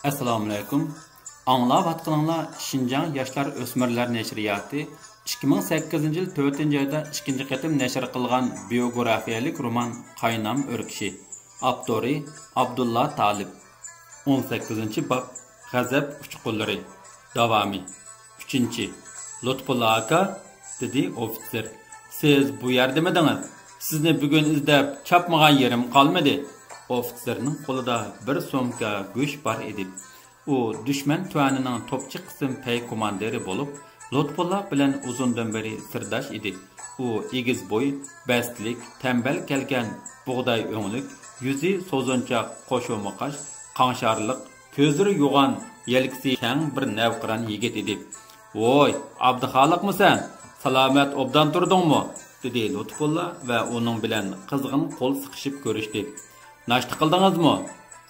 Assalomu alaykum. Anglab atqanlar Şinjan Yoshlar O'smirlar nashriyati 2008-yil 4-oyda 2-chi qatim nashr qilgan biografiyalik roman Qaynam o'rkishi. Avtori Abdulla Talib. 18-bob G'azab uchqunlari. Davomi. 3-chi. Lutfulla aka, dedi ofitser. Siz bu yerdamidingiz? Sizni bugun izlab chopmagan yerim qolmadi. Ofitserning qo'lida bir so'mka go'sht bor edi. U dushman tuanining topchi qism pay komandiri bo'lib, Lutfulla bilan uzundan beri sirdosh edi. U egiz bo'y, bastlik, tambal kelgan, bug'doy o'nglik, yuzi so'zonchoq, qo'shumuqash, qangsharliq, ko'zlari yo'g'on, yelkisi keng bir navqiron yigit edi. "Voy, Abduxoliqmisan? Salomat obdan turdingmi?" dedi Lutfulla va uning bilan qizg'in qo'l siqishib ko'rishdi. "Nashta qildingizmi?"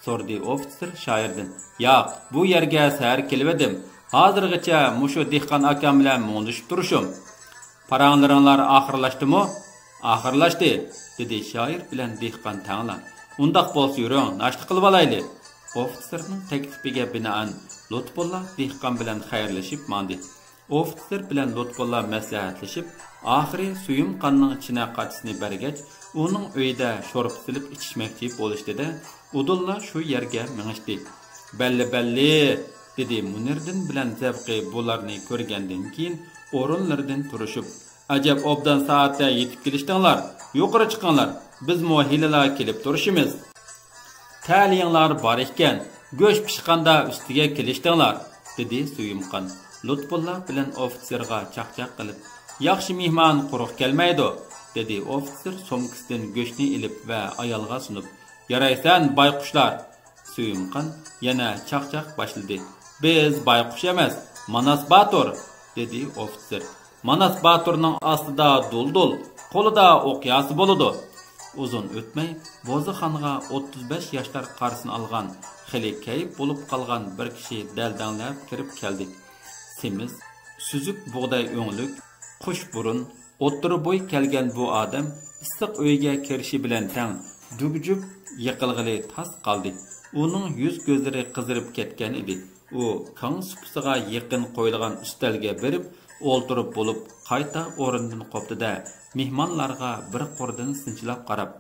sordi ofitser shoirdan. "Yo'q, bu yerga sahar keldim. Hozirgacha mushu dehqon akam bilan muңlashib turishim." "Paranglaringlar oxirlashdimi?" "Oxirlashdi", dedi shoir bilan dehqon tanglar. "Undaq bo'lsa yuring, nashta qilib olayli." Ofitserning taklifiga binoan Lutfulla dehqon bilan xayrlashib mandi. Ofitser bilan Lutfulla maslahatlashib, oxiri suyum qonning chinaqatisini bergach, uning uyida sho'rib silib ichishmoqchi bo'lishdi-da, udulla shu yerga mingishdi. "Balli", dedi Munirdan bilan zavqi bularni ko'rgandan keyin o'rinlaridan turishib, "Ajab obdan soatda yetib kelishdinglar. Yuqori chiqinglar. Biz mohilala kelib turishimiz. Ta'linglar bor ekan, go'sht pishqanda ustiga kelishdinglar", dedi Suyumqon. Lutfulla bilan ofitserga chaqchaq qilib, "Yaxshi mehmon quruq kelmaydi", dedi ofitser so'mkasidan go'shtni ilib va ayolga sunib. "Yaraysan bayqushlar." Suyumqon yana chaqchaq boshladi. "Biz bayqush emas, Manas Batur", dedi ofitser. "Manas Baturning ostida duldul, qo'lida o'qyasi bo'ladi." Uzun o'tmay Bozixonga 35 yoshlar qarsini olgan, xili kayib bo'lib qolgan bir kishi daldanlab kirib keldi. Semiz, suzuk bug'doy o'nglik, qush burun, o'ttiri bo'y kelgan bu odam issiq uyga kirishi bilan tang dugujub yiqilg'ili tas qoldi. Uning yuz ko'zlari qizirib ketgan edi. U kang supisiga yaqin qo'yilgan ustalga berib o'ltirib bo'lib qayta o'rnidan qopdi-da, mehmonlarga bir qo'rdan sinchilab qarab,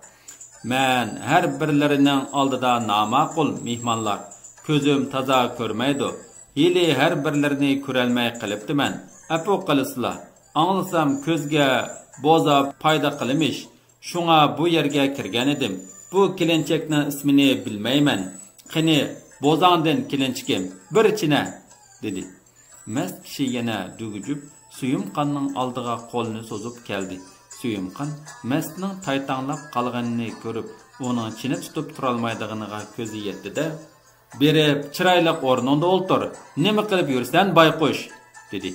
"Men har birlarining oldida nomaqul mehmonlar, ko'zim toza ko'rmaydi. Hili har birlarini ko'rolmay qilibdiman. Afu qilisizlar. Anglasam ko'zga bo'za payda qilmish. Shunga bu yerga kirgan edim. Bu kelinchakning ismini bilmayman. Qani, bo'zangdan kelinchikim, bir china", dedi. Mast kishi yana dugujub Suyumqonning oldiga qo'lini so'zib keldi. Suyumqon mastning taytanlab qolganini ko'rib, uning chini tutib turolmaydiganiga ko'zi yetdi-da, "Berib, chiroyli o'rningda o'ltir. Nima qilib yursan, bayqush?" dedi.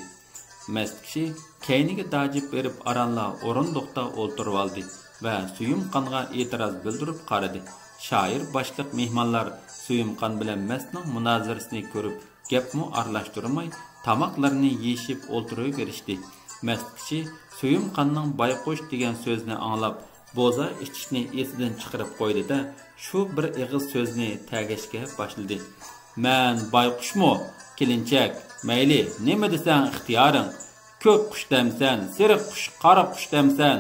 Mast kishi kayniga dajib berib aranla o'rindiqda o'ltirib oldi va Suyumqonga e'tiroz bildirib qaradi. Shoir boshliq mehmonlar Suyumqon bilan mastning munozirasini ko'rib, gapni aralashtirmay, tamoqlarini yeyishib o'tiraverishdi. Mast kishi Suyumqonning bayqush degan so'zni anglab, bo'za ichishni esidan chiqarib qo'ydi-da, shu bir ig'iz so'zni tagashga boshladi. "Men bayqushmi, kelinchak? Mayli, nima desang ixtiyoring. Ko'k qush demsan, sariq qush, qora qush demsan,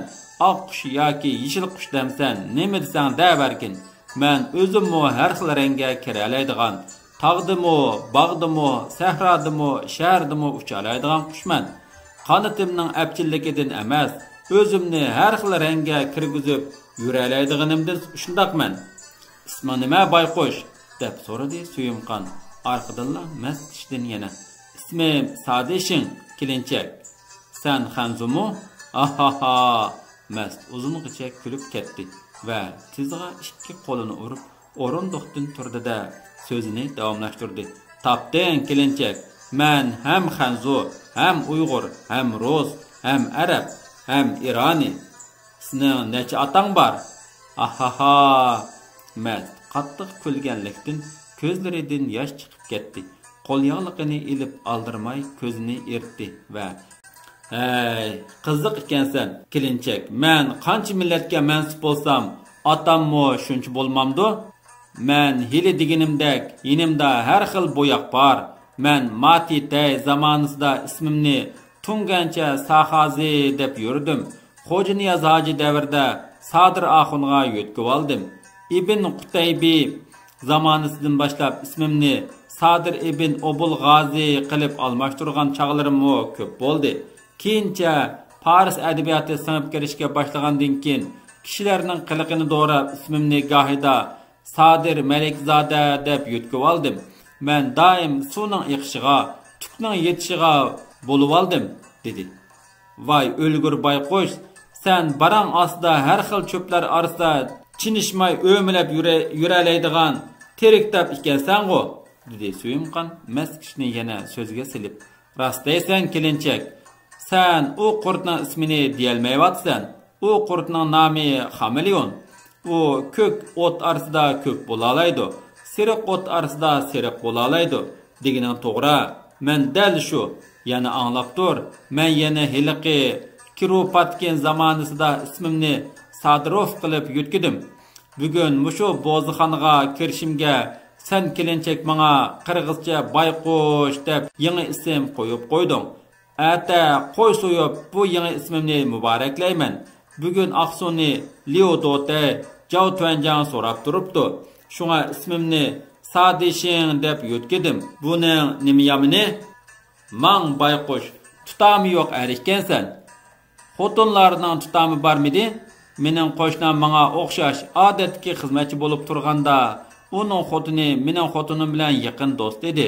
oq qush yoki yeshil qush demsan, nima desang dabarkin. Men o'zimmi har xil rangga kira oladigan, tog'dimi, bog'dimi, sahrodimi, shahardimi ucha oladigan qushman. Qanotimning apchilligidan emas, o'zimni har xil rangga kirgizib yura oladiganimdan shundaqman. Ismi nima bayqush?" deb so'radi Suyumqon. Arqadanla mast kishidan yana, "Ismim Sadishin, kelinchak. Sen Xanzumu?" "Ahaha!" Mast uzungacha kulib ketdi va tizg'a ikki qo'lini urib, o'rindiqdan turdi-da, so'zini davomlashtirdi. "Topding, kelinchak. Men ham Xanzu, ham Uyg'ur, ham Rus, ham Arab, ham Ironi. Sening necha otang bor?" "Ahaha!" Mast qattiq kulganlikdan ko'zlaridan yosh chiqib ketdi. Qo'lyog'liqini ilib oldirmay ko'zini ertdi va "Hey, qiziq ekansan, kelinchak. Men qancha millatga mansub bo'lsam, otammi shuncha bo'lmamdi?" Men hili diginimdek yinimda her xil boyaq bar. Men Mati Tay zamanısida ismimni Tungancha Sahazi deb yurdim. Xo'ja Niyaz Hoji davrida Sadir Axunga yo'tkib oldim. Ibn Qutaybi zamanisidan boshlab ismimni Sadir ibn Obul G'azi qilib almashtirgan chaqlarim ko'p bo'ldi. Keyincha Paris adabiyoti sinib kirishga boshlagandan keyin kishilarning qiliqini do'rab ismimni gohida Sadir Malikzoda deb yo'tkib oldim. Men doim suvning iqishiga, tukning yetishiga bo'lib oldim, dedi. Voy o'lgur bayqush, sen barang ostida har xil cho'plar orasida chinishmay o'milab yuralaydigan teriktab ekansan-ku, dedi Suyumqan maskishni yana so'zga silib. Rostaysan kelinchak, sen u qurtning ismini deyolmayapsan. U qurtning nomi Xameleon. U ko'k o't orasida ko'k bo'la oladi. Seriq o't orasida seriq bo'la oladi. Degining to'g'ri. Men dal shu. Yana anglab tur. Men yana hiliqi Kiropatkin zamonasida ismimni Sadirov qilib yutkidim. Bugun mushu bozixonaga kirishimga sen kelinchak menga qirg'izcha Bayqush deb yangi ism qo'yib qo'yding. Ata qo'y so'yib bu yangi ismimni muboraklayman. Bugun Aqsuni Leodote Jao Tuanjang so'rab turibdi. Shunga ismimni Sadishin deb yutkidim. Buning nima yamini? Mang Bayqush, tutami yo'q erikkansan. Xotinlarning tutami bormidi? Mening qo'shnim menga o'xshash odatdagi xizmatchi bo'lib turganda, uning xotini mening xotinim bilan yaqin do'st edi.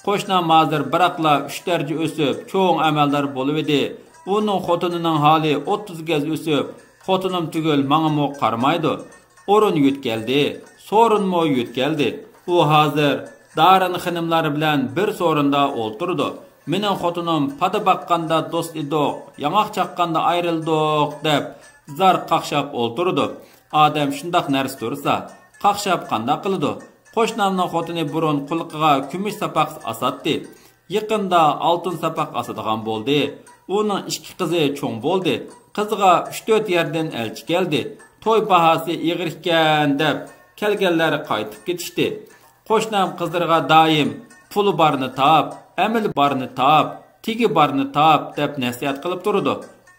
Qo'shnim hozir biraqla 3 daraja o'sib, cho'ng amaldor bo'lib edi. Uning xotinining holi 30 gaz o'sib, xotinim tugul menga qarmaydi. O'rin yutkeldi, so'rinmo yutkeldi. U hozir Darin xonimlari bilan bir so'rinda o'ltirdi. Mening xotinim pada baqqanda do'st edik, yamoq chaqqanda ayrildik deb zar qaqshab o'ltirdi. Odam shundoq narsa tursa, qaqshab qanday qiladi? Qo'shnimning xotini burun qulqiga kumush sapak asatdi. Yaqinda oltin sapak asadigan bo'ldi. Uning ikki qizi cho'ng bo'ldi. Qiziga 3-4 yerdan elchi keldi. To'y bahasi ig'ir ekan deb kelganlar qaytib ketishdi. Qo'shnim qizlarga doim puli barni top, amil barni top, tigi barni top deb nasihat qilib turdi.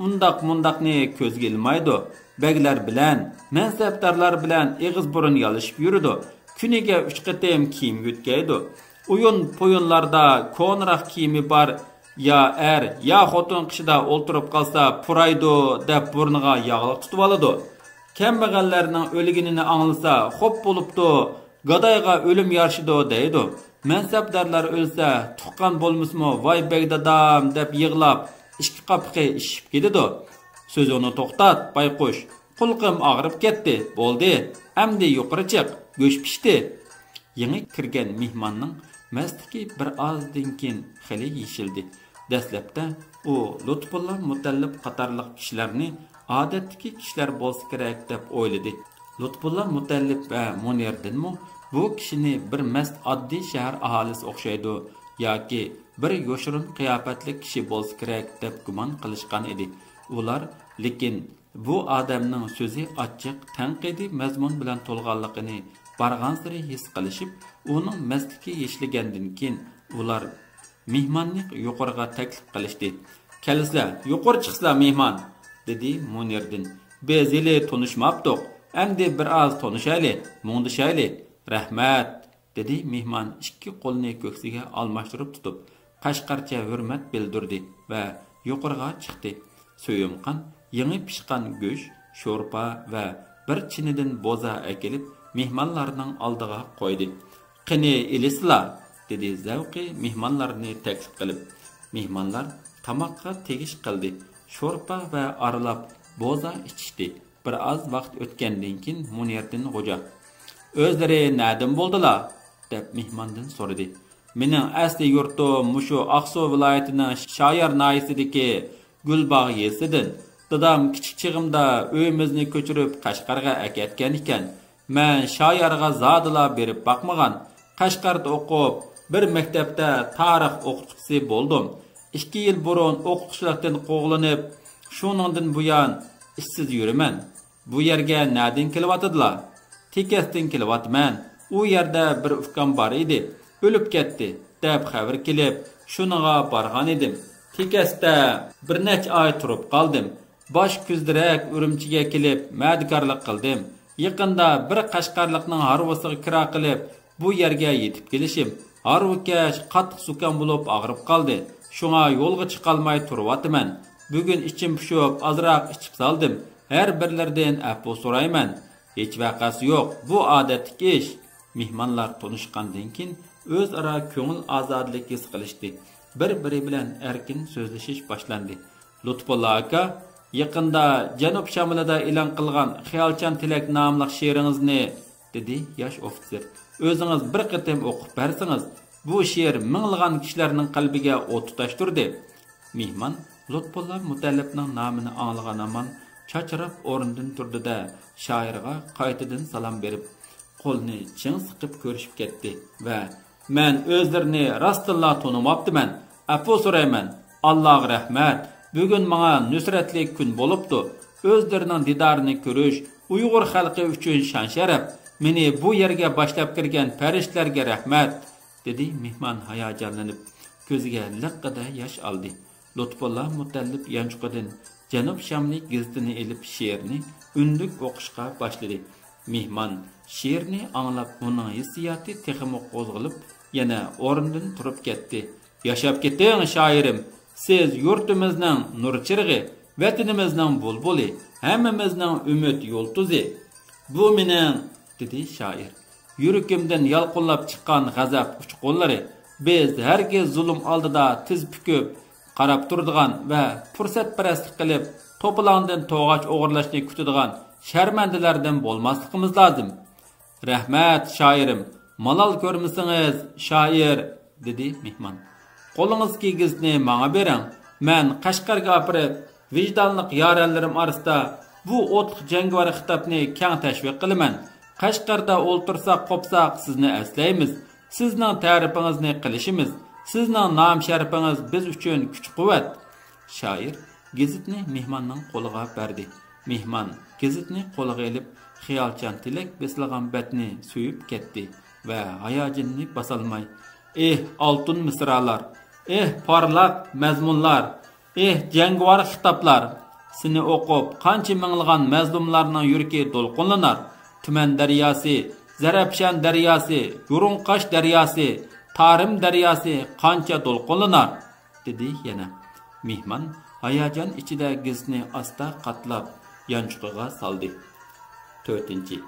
Undaq-mundaqni ko'zga ilmaydi. Beglar bilan, mansabdorlar bilan eg'iz burun yalishib yurdi. Kuniga 3 qatim kiyim yutkaydi. O'yin-po'yinlarda ko'nroq kiyimi bar ya ya xotin qishida o'ltirib qolsa puraydi deb burniga yog'liq tutib oladi. Kambag'allarning o'liginini anglasa, xo'p bo'libdi, gadayga o'lim yarshidi deydi. Mansabdorlar o'lsa, tuqqan bo'lmasmi, voy begdadam deb yig'lab, ikki qapqi ishib ketadi. So'zini to'xtat, Bayqush. Qulqim og'rib ketdi. Bo'ldi. Amdi yuqori chiq. Go'sh pishdi. Yangi kirgan mehmonning mastiki bir ozdan keyin xili yeshildi. Dastlabda u Lutfulla Mutallib qatorliq kishilarni odatdagi kishilar bo'lsa kerak deb o'yladi. Lutfulla Mutallib va Munirdinmi bu kishini bir mast oddiy shahar aholisi o'xshaydi yoki bir yoshirin qiyofatli kishi bo'lsa kerak deb gumon qilishgan edi. Ular lekin bu odamning so'zi ochiq, tanqidiy mazmun bilan to'lganligini barg'ansiri his qilishib, uning mastligi yeshilgandan keyin ular mehmonni yuqoriga taklif qilishdi. "Kelisizlar, yuqori chiqsizlar mehmon", dedi Munirdin. "Biz hali tanishmabdik. Endi bir oz tanishaylik, mundishaylik." "Rahmat", dedi mehmon ikki qo'lini ko'ksiga almashtirib tutib, qashqarcha hurmat bildirdi va yuqoriga chiqdi. Suyumqan yangi pishgan go'sht, sho'rpa va bir chinidan bo'za akilib mehmonlarning oldiga qo'ydi. "Qani ilislar", dedi zavqi mehmonlarni taklif qilib. Mehmonlar tamoqqa tegish qildi. Sho'rpa va aralab bo'za ichishdi. Bir oz vaqt o'tgandan keyin Munirdin xo'ja "O'zlari nadim bo'ldilar?" deb mehmondan so'radi. "Mening asli yurtim mushu Aqsu viloyatining Shoyar noyisidagi Gulbog' yesidan. Dadam kichik chig'imda uyimizni ko'chirib Qashqarga aketgan ekan. Men Shoyarga zodila berib boqmagan. Qashqarda o'qib, bir maktabda tarix o'qituvchisi bo'ldim. 2 yil burun o'qituvchilikdan qo'g'linib, shuningdan buyon ishsiz yuraman. Bu yerga nadin kelyaptilar? Tekasdan kelyapman. u yerda bir ukam bor edi, o'lib ketdi deb xabar kelib, shuniga borgan edim. Tekasda bir necha oy turib qoldim. Bosh kuzdirak Urumchiga kelib, ma'dikorlik qildim. Yaqinda bir Qashqarlikning harvasiga kira qilib, bu yerga yetib kelishim, harvakash qattiq sukan bo'lib og'rib qoldi. Shunga yo'lga chiqolmay turyapman. Bugun ichim pushib, ozroq ichib saldim. Her birlerden affu so'rayman. Hech vaqasi yo'q. Bu odatlik ish. Mehmonlar tanishgandan keyin o'zaro ko'ngil ozodlik his qilishdi. Bir-biri bilan erkin so'zlashish boshlandi. Lutfulla aka, yaqinda Janub Shamilida e'lon qilgan Xiyolchan Tilak nomli she'ringizni, dedi yosh ofitser. O'zingiz bir qitim o'qib bersangiz, bu she'r minglagan kishilarning qalbiga o't tutashtirdi. Mehmon Lutfulla Mutallibning nomini anglagan amon chachirab o'rnidan turdi-da, shoirga qaytadan salom berib, qo'lni ching siqib ko'rishib ketdi va "Men o'zlarini rostilla tanimabdiman. Affu so'rayman. Allohga rahmat. Bugun menga nusratli kun bo'libdi. O'zlarining didorini ko'rish Uyg'ur xalqi uchun shon sharaf. Meni bu yerga boshlab kirgan farishtalarga rahmat", dedi mehmon hayajonlanib, ko'ziga liqqida yosh oldi. Lutfulla Mutallib yanchuqidan Janub Shamlik gazetini elib she'rni undik o'qishga boshladi. Mehmon she'rni anglab uning hissiyoti texmo qo'zg'alib, yana o'rnidan turib ketdi. "Yashab keting shoirim. Siz yurtimizning nur chirg'i, vatanimizning bulbuli, hammamizning umid yo'ltuzi. Bu mening", dedi shoir. "Yuragimdan yalqinlab chiqqan g'azab uchqunlari. Biz hargiz zulm oldida tiz bukib qarab turadigan va fursatparastlik qilib to'polondan to'g'ach o'g'irlashni kutadigan sharmandalardan bo'lmasligimiz lozim. Rahmat shoirim, malol ko'rmasangiz shoir", dedi mehmon. "Qo'lingizga gizni menga bering. Men Qashqarga opirib, vijdonliq yoranlarim orasida bu o'tliq jangovar xitobni keng tashviq qilaman. Qashqarda o'ltirsak, qopsaq sizni aslaymiz. Sizning ta'rifingizni qilishimiz, sizning nom sharfingiz biz uchun kuch-quvvat." Shoir gazetni mehmonning qo'liga berdi. Mehmon gazetni qo'liga olib, Xiyolchan Tilak besilgan betni suyib ketdi va hayajonini bosolmay, oltin misralar, parlaq mazmunlar, jangovar xitoblar, seni o'qib qancha minglagan mazlumlarning yuragi to'lqinlanar. Tuman daryosi, Zarafshan daryosi, Yurunqash daryosi, Tarim daryosi qancha to'lqinlanar, dedi yana. Mehmon hayajon ichida gizni asta qatlab yanchuqiga soldi. 4.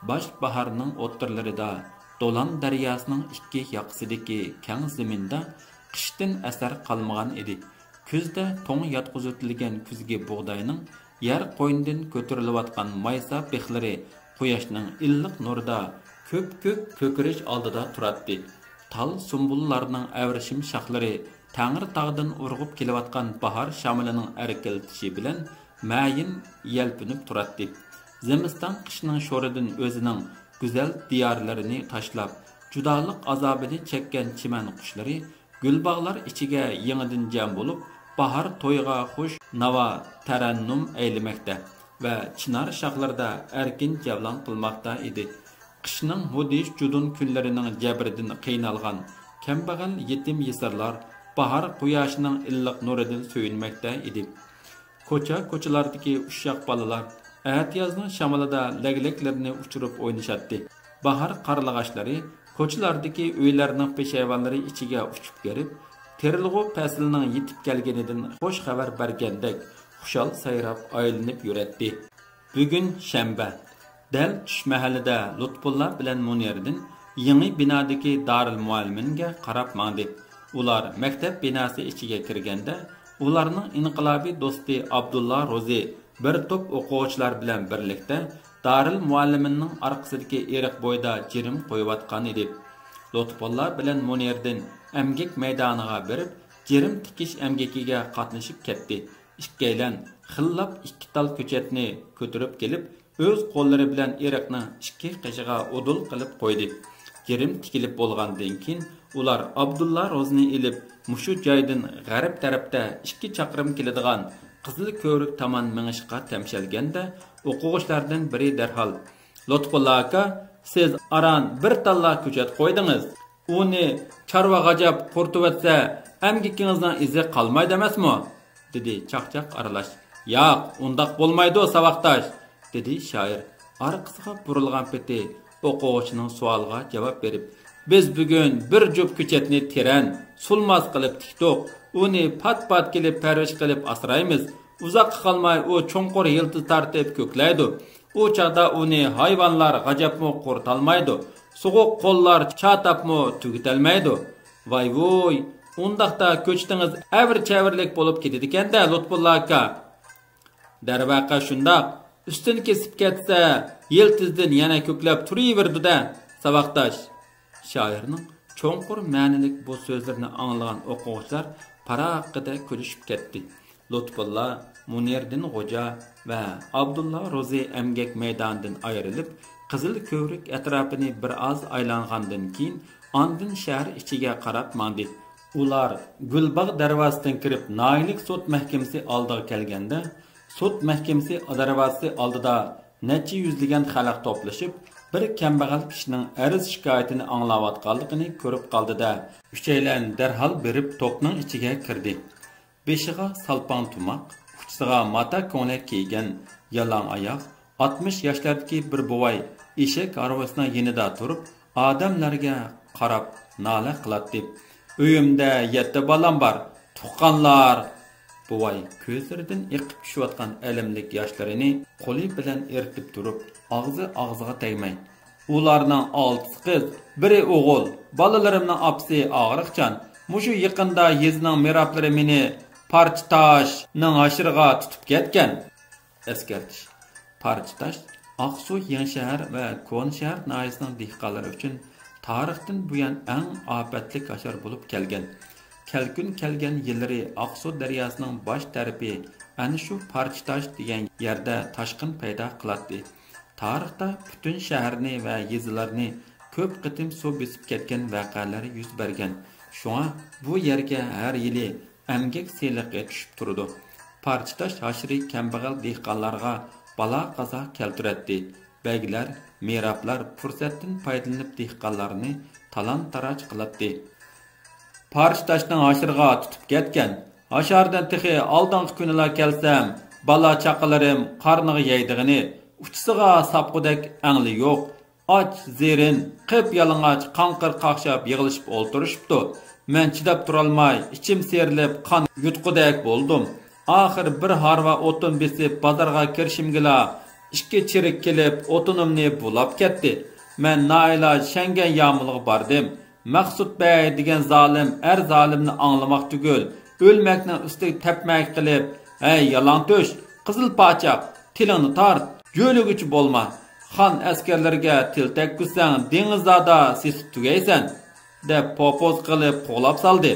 Bosh baharning o'ttirlarida Dolan daryosining ikki yoqasidagi keng zaminda qishdan asar qolmagan edi. Kuzda to'ng yotqizitilgan kuzgi bug'doyning yer qo'ynidan ko'tarilayotgan maysa bexlari quyoshning illiq nurida ko'p-ko'p ko'kirish oldida turadi. Tal sumbullarning avrishim shoxlari Tangri tog'dan urg'ib kelayotgan bahor shamilining erkaltishi bilan mayin yelpinib turadi. Zimiston qishning sho'ridan o'zining go'zal diyorlarini tashlab, judolik azobini chekkan chiman qushlari gulbog'lar ichiga yangidan jam bo'lib, bahor to'yiga xush navo tarannum aylamoqda va chinar shoxlarida erkin javlon qilmoqda edi. Qishning mudish judun kunlarining jabridan qiynalgan kambag'al yetim yesarlar bahor quyoshining illiq nuridan so'yinmoqda edi. Ko'chalardagi ushshaq bolalar ayat-yozning shamolida laglaklarini uchirib o'ynashadi. Bahor qarlag'ashlari ko'chalardagi uylarning peshayvonlari ichiga uchib kelib, terilg'u faslning yetib kelganidan xo'sh xabar bergandek xushal sayrab aylanib yuradi. Bugun shanba. Dal tush mahallida Lutfulla bilan Munirdan yangi binodagi Darul Mualliminga qarab mandi. Ular maktab binosi ichiga kirganda, ularning inqilobiy do'sti Abdulla Rozi bir to'p o'quvchilar bilan birlikda Darul Mualliminning orqasidagi eriq bo'yda jirim qo'yayotgan edi. Lutfulla bilan Munirdan emgak maydoniga berib, jirim tikish emgakiga qatnashib ketdi. Ikkalan xillab ikki tal ko'chatni ko'tarib kelib, o'z qo'llari bilan eriqni ikki qishiga udul qilib qo'ydi. Jirim tikilib bo'lgandan keyin ular Abdulla Rozni ilib, mushu joydan g'arb tarafda 2 chaqirim keladigan Qizil ko'rik tomon mingishga tamshalganda, o'quvchilardan biri darhol: "Lutfulla aka, siz aran bir talla ko'chat qo'ydingiz. Uni chorva g'ajab qurtib amgikingizdan izi qolmaydi emasmi? Dedi chaqchaq aralash. Yo'q, undaq bo'lmaydi savaqdosh, dedi shoir. Arqasiga burilgan peti o'quvchining savoliga javob berib, biz bugun bir jup ko'chatni teran, sulmas qilib tikdik. Uni pat-pat kelib parvash qilib asraymiz. Uzoqqa qolmay u cho'nqur yiltiz tartib ko'klaydi. U chaqda uni hayvonlar g'ajabmi qurtolmaydi. Soğuq qo'llar chatapmi tugitalmaydi. Voy, undaqda ko'chdingiz avr-chavrlik bo'lib ketadi ekanda Lutfulla aka. Darvaqa shundaq, ustin kesib ketsa, yiltizdan yana ko'klab turaverdi-da, savaqdosh. Shoirning cho'nqur ma'nilik bu so'zlarini anglagan o'quvchilar paraqida kulishib ketdi. Lutfulla Munirdin Xo'ja va Abdulla Ro'zi emgak maydonidan ayrilib, Qizil Ko'vrik atrofini bir oz aylangandan keyin andin shahar ichiga qarab mandi. Ular Gulbog' darvozasidan kirib, Noillik sud mahkamasi oldiga kelganda, sud mahkamasi darvozasi oldida necha yuzlagan xalq to'plashib, bir kambag'al kishining arz shikoyatini anglayotganligini ko'rib qoldi-da, uchaylan darhol berib to'pning ichiga kirdi. Beshiga salpon tumoq, uchisiga mata ko'ylak kiygan yalang oyoq 60 yoshlardagi bir buvay eshak arvasining yonida turib, odamlarga qarab nola qiladi. Uyimda 7 bolam bor, tuqqanlar. Buvay ko'zlaridan iqib tushayotgan alamlik yoshlarini qo'li bilan eritib turib, og'ziga tegmay. Ularning 6 qiz, biri o'g'il. Bolalarimning opsi og'riqchan. Mushu yaqinda yezning meroplari meni Parchtoshning ashirga tutib ketgan. Eskartish. Parchtosh Aqsu Yanshahar va Ko'nshahar noyasining dehqonlari uchun tarixdan buyon eng ofatli ashar bo'lib kelgan. Kelkun kelgan yillari Aqsu daryosining bosh tarafi ana shu Parchtosh degan yerda toshqin paydo qiladi. Tarixda butun shaharni va yezilarni ko'p qitim suv besib ketgan voqealar yuz bergan. Shunga bu yerga har yili emgak seliqi tushib turdi. Parchtosh hashri kambag'al dehqonlarga balo qazo keltiradi. Baglar, meroblar fursatdan foydalanib dehqonlarni talon-taroj qiladi. Parchtoshning hashriga tutib ketgan. Hashardan texi oldingi kunlar kelsam, balo chaqalarim qarniga yeydigini, uchisiga sapqudek angli yo'q. Och, zerin, qip yalang'och qanqir qaqshab yig'ilishib o'ltirishibdi. Men chidab turolmay, ichim serilib, qon yutqudek bo'ldim. Oxir bir harva o'tin besib bozorga kirishimgila 2 chirik kelib, o'tinimni bulab ketdi. Men noiloj shangan yomilga bordim. Maqsud Bey degan zolim zolimni anglamoq tugul, o'lmakning ustiga tepmak qilib, "Ey yalangto'sh, qizil pochaq, tilingni tort, jo'liguchi bo'lma. Xon askarlarga til tekkizsang, dengizda sesib tugaysan." deb popoz qilib qo'lab soldi.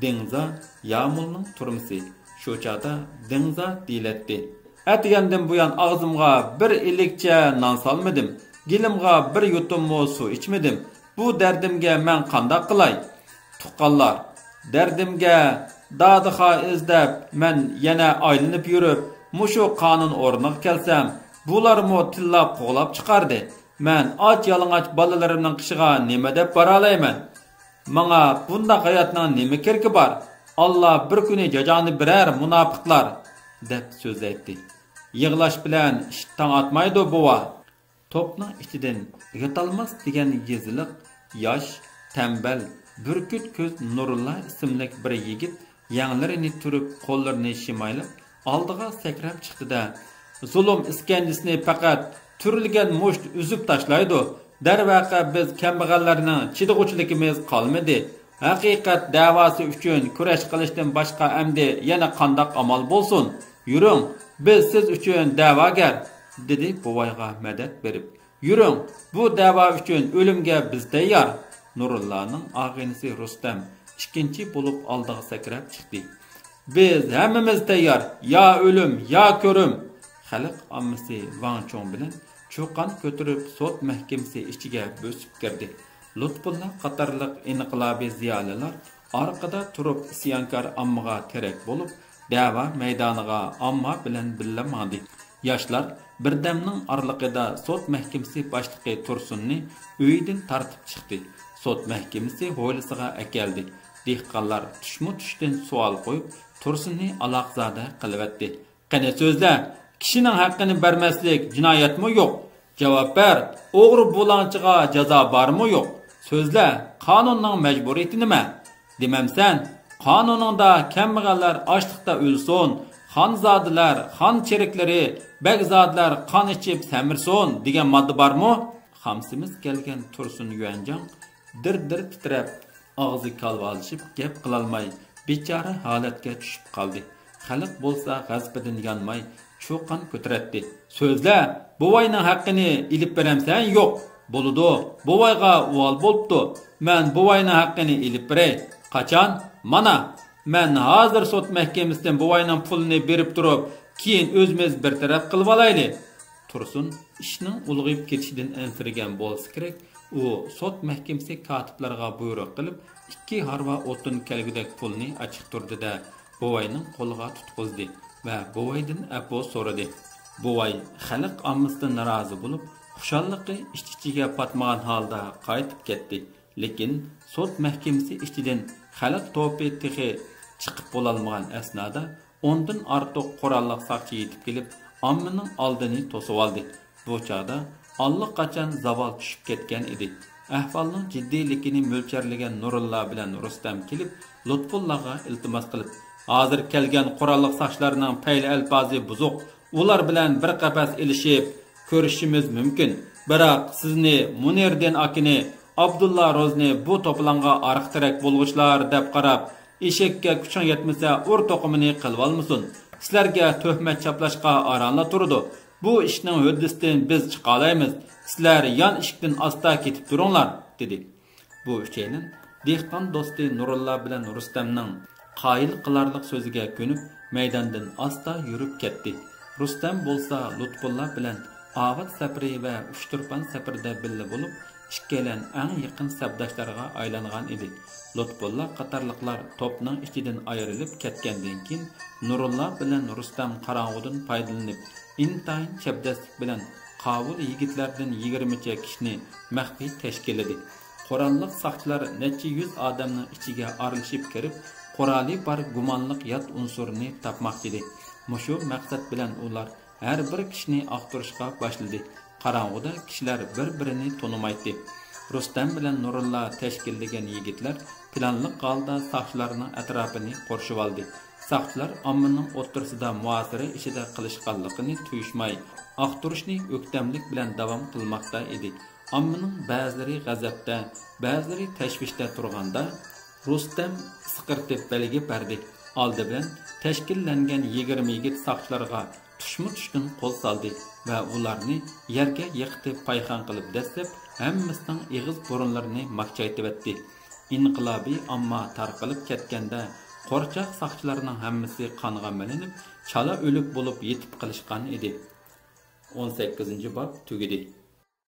Dengza Yamulning turmusi. Shu chaqda Dengza deyiladi. Atgandan buyon og'zimga bir ilikcha non solmadim. Gilimga bir yutum suv ichmadim. Bu dardimga men qanday qilay? Tuqqanlar, dardimga dadixa izlab men yana aylanib yurib, mushu qonun o'rniga kelsam, bularmo tillab qo'lab chiqardi. Men och yalang'och bolalarimning qishiga nima deb bora olayman? Menga bundaq hayotning nima kerki bor? Allah bir kuni jazoni berar munofiqlar deb so'z aytdi. Yig'lash bilan ish tong atmaydi buva. To'pning ichidan yotolmas degan yeziliq, yosh, tambal, burkut ko'z Nurulla ismli bir yigit yanglarini turib, qo'llarini shimaylab, oldiga sakrab chiqdi-da, zulm iskandisini faqat turilgan musht uzib tashlaydi. Darvaqa biz kambag'allarning chidag'uvchiligimiz qolmadi. Haqiqat da'vosi uchun kurash qilishdan boshqa amdi yana qandoq amal bo'lsin? Yuring, biz siz uchun da'vogar, dedi buvayga madad berib. Yuring, bu da'vo uchun o'limga biz tayyor. Nurullaning og'inisi Rustam ikkinchi bo'lib oldiga sakrab chiqdi. Biz hammamiz tayyor, yo o'lim, yo ko'rim. Xalq ommasi Van Chong bilan cho'qon ko'tarib sud mahkamasi ichiga bo'sib kirdi. Lutfulla qatorliq inqilobiy ziyolilar orqada turib isyonkor ommaga terak bo'lib, da'vo maydoniga omma bilan birga mandi. Yoshlar birdamning orliqida sud mahkamasi boshlig'i Tursunni uyidan tartib chiqdi. Sud mahkamasi hovlisiga akeldi. Dehqonlar tushma-tushdan savol qo'yib, Tursunni aloqzoda qilibdi. "Qani so'zla, kishining haqqini bermaslik jinoyatmi yo'q? Javob ber. O'g'ri bo'lganchiga jazo bormi yo'q? So'zla, qonunning majburiyati nima? Demamsan, qonuningda kambag'allar ochliqda o'lsin, xonzodalar, xon cheriklari, begzodlar qon ichib samirsin degan modda bormi?" Xamsimiz kelgan Tursun Yuanjang dir-dir titrab, og'zi kalvalishib gap qilolmay, bechora holatga tushib qoldi. Xalq bo'lsa g'azbidan yonmay, cho'qon ko'tardi. "So'zla, buvayning haqqini ilib beramsan yo'q? Bo'ludi. Buvayga uvol bo'libdi. Men buvayning haqqini ilib beray. Qachon? Mana, men hozir sud mahkamasidan buvayning pulini berib turib, keyin o'zimiz bir taraf qilib olaylik." Tursun ishning ulg'ayib ketishidan ansiragan bo'lsa kerak, u sud mahkamasi kotiblarga buyruq qilib, 2 harva o'tin kelgudek pulni ochiq turdi-da, buvayning qo'liga tutqizdi va buvaydan afo so'radi. Buvay xalq ommasidan norozi bo'lib, xushalliqi ich-ichiga patmagan holda qaytib ketdi. Lekin sud mahkamasi ichidan xalq to'pi texi chiqib bo'lolmagan asnoda ondan ortiq qurolliq saqchi yetib kelib, ommaning oldini to'sib oldi. Bu chog'da allaqachon zavol tushib ketgan edi. Ahvolning jiddiyligini mo'lcharlagan Nurulla bilan Rustam kelib, Lutfullaga iltimos qilib, "Hozir kelgan qurolliq saqchilarning payli alfozi buzuq. Ular bilan bir qafas ilishib ko'rishimiz mumkin. Biroq sizni Munirden akini, Abdulla Rozni bu to'planga arqtirak bo'lg'uchlar deb qarab, eshakka kuching yetmasa ur to'qimini qilib olmasin. Sizlarga tuhmat chaplashga aranla turdi. Bu ishning huddisidan biz chiqa olamiz. Sizlar yon eshikdan asta ketib turinglar" dedi. Bu uchaynin dehqon do'sti Nurulla bilan Rustamning qoyil qilarliq so'ziga ko'nib, maydondan asta yurib ketdi. Rustam bo'lsa Lutfulla bilan Avat safari va Uchturpan safarida billa bo'lib, ikkalan eng yaqin sabdoshlarga aylangan edi. Lutfulla qatorliqlar to'pning ichidan ayrilib ketgandan keyin Nurulla bilan Rustam qarong'udan foydalanib, intayin chabdaslik bilan qavul yigitlardan 20 kishini maxfiy tashkilladi. Qurolliq saqchilar necha yuz odamning ichiga aralashib kirib, quroli bor gumonliq yot unsurni topmoqchi edi. Mushu maqsad bilan ular har bir kishini aqtirishga boshladi. Qarong'uda kishilar bir-birini tonimaydi. Rustam bilan Nurulla tashkillagan yigitlar planli holda saqchilarning atrofini qurshib oldi. Saqchilar ommaning o'rtasida muasira ishida qilishganligini tuyishmay, aqtirishni o'ktamlik bilan davom qilmoqda edi. Ommaning ba'zilari g'azabda, ba'zilari tashvishda turganda Rustam siqirtib belgi berdi. Oldi bilan tashkillangan 20 yigit saqchilarga tushma-tushdan qo'l soldi va ularni yerga yiqitib payxon qilib dastlab, hammasining ig'iz burunlarini maqchaytiribdi. Inqilobiy amma tarqalib ketganda qo'rchoq saqchilarning hammasi qonga milinib, chala o'lik bo'lib yetib qilishgan edi. 18-bob tugadi.